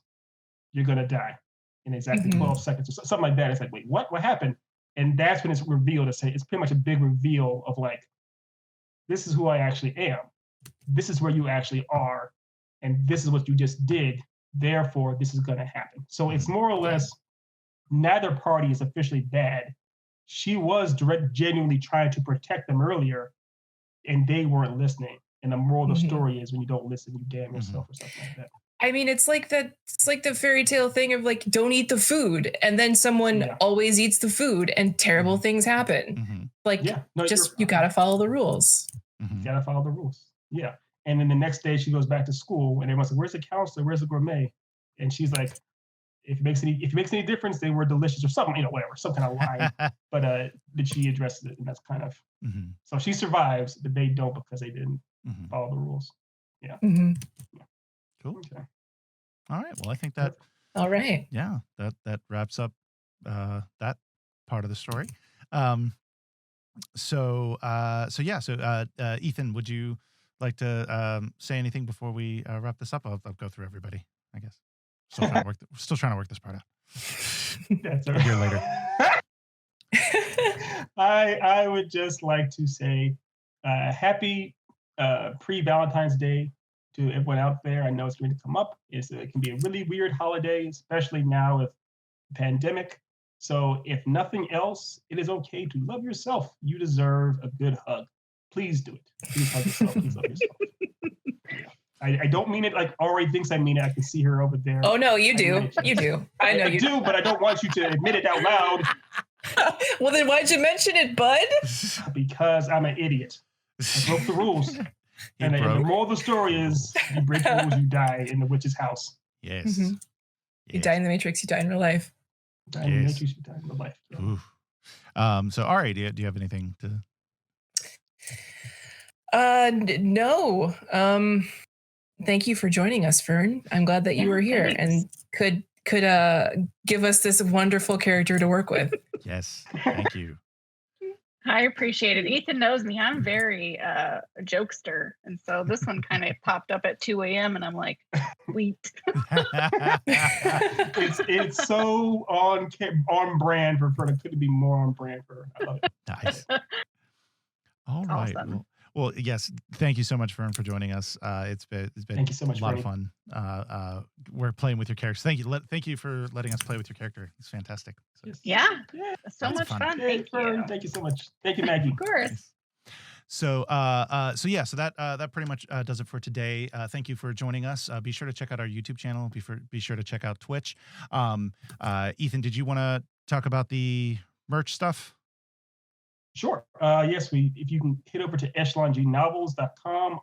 you're going to die in exactly 12 seconds or something like that. It's like, wait, what happened? And that's when it's revealed. It's pretty much a big reveal of like, this is who I actually am. This is where you actually are. And this is what you just did. Therefore, this is going to happen. So it's more or less, neither party is officially bad. She was genuinely trying to protect them earlier, and they weren't listening. And the moral of the story is when you don't listen, you damn yourself or something like that. I mean, it's like the fairy tale thing of like, don't eat the food. And then someone always eats the food and terrible things happen. Like, you got to follow the rules. You got to follow the rules. Yeah. And then the next day she goes back to school and everyone's like, where's the counselor? Where's the gourmet? And she's like, if it makes any difference, they were delicious or something, whatever, some kind of line. But she addresses it, and that's kind of, so she survives, but they don't because they didn't follow the rules. Yeah. Cool. Okay. All right. Well, I think that. All right. Yeah, that wraps up that part of the story. So Ethan, would you like to say anything before we wrap this up? I'll go through everybody, I guess. Still trying to work this part out. That's all right. Here later. I would just like to say happy pre-Valentine's Day to everyone out there. I know it's going to come up. It can be a really weird holiday, especially now with the pandemic. So if nothing else, it is okay to love yourself. You deserve a good hug. Please do it. Please hug yourself. Please love yourself. I don't mean it like Ari thinks I mean it. I can see her over there. Oh, no, you do. You do. I know you do, but I don't want you to admit it out loud. Well, then why'd you mention it, bud? Because I'm an idiot. I broke the rules. And the moral of the story is you break the rules, you die in the witch's house. Yes. You die in the Matrix, you die in real life. You die in the Matrix, you die in real life. Yeah. So Ari, do you have anything to? No. Thank you for joining us, Fern. I'm glad that you were here and could give us this wonderful character to work with. Yes, thank you. I appreciate it. Ethan knows me. I'm very a jokester. And so this one kind of popped up at 2 a.m. and I'm like, sweet. it's so on brand for Fern. It couldn't be more on brand for her. I love it. Nice. All right. Awesome. Well, yes. Thank you so much, Fern, for joining us. It's been thank you so much, a lot of fun. We're playing with your characters. Thank you for letting us play with your character. It's fantastic. So, yeah. So much fun. Thank you. Thank you so much. Thank you, Maggie. Of course. Nice. So that pretty much does it for today. Thank you for joining us. Be sure to check out our YouTube channel. Be sure to check out Twitch. Ethan, did you want to talk about the merch stuff? Sure. Yes, if you can hit over to echelongnovels.com,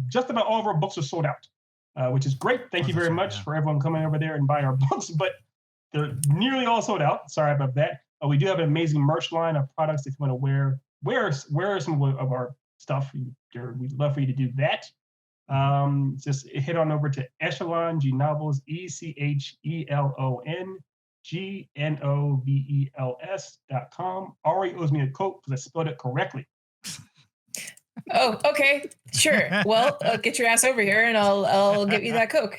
just about all of our books are sold out, which is great. Thank you very much for everyone coming over there and buying our books, but they're nearly all sold out. Sorry about that. We do have an amazing merch line of products if you want to wear some of our stuff. We'd love for you to do that. Just hit on over to echelongnovels, ECHELONGNOVELS.com. Ari owes me a Coke because I spelled it correctly. Oh, okay, sure. Well, get your ass over here, and I'll give you that Coke.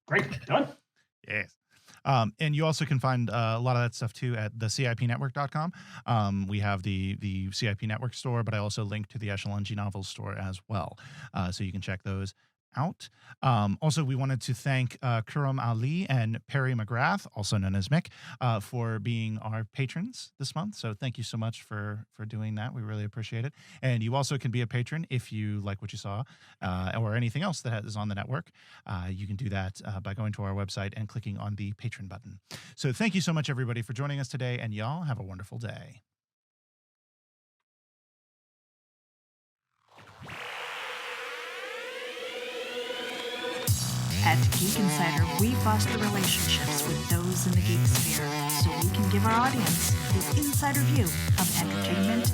Great, done. Yes. And you also can find a lot of that stuff too at the CiPnetwork.com. We have the CiP Network store, but I also link to the Echelon G Novels store as well. So you can check those out. Also, we wanted to thank Kuram Ali and Perry McGrath, also known as Mick, for being our patrons this month. So thank you so much for doing that. We really appreciate it. And you also can be a patron if you like what you saw or anything else that is on the network. You can do that by going to our website and clicking on the patron button. So thank you so much, everybody, for joining us today. And y'all have a wonderful day. At Geek Insider, we foster relationships with those in the geek sphere so we can give our audience the insider view of entertainment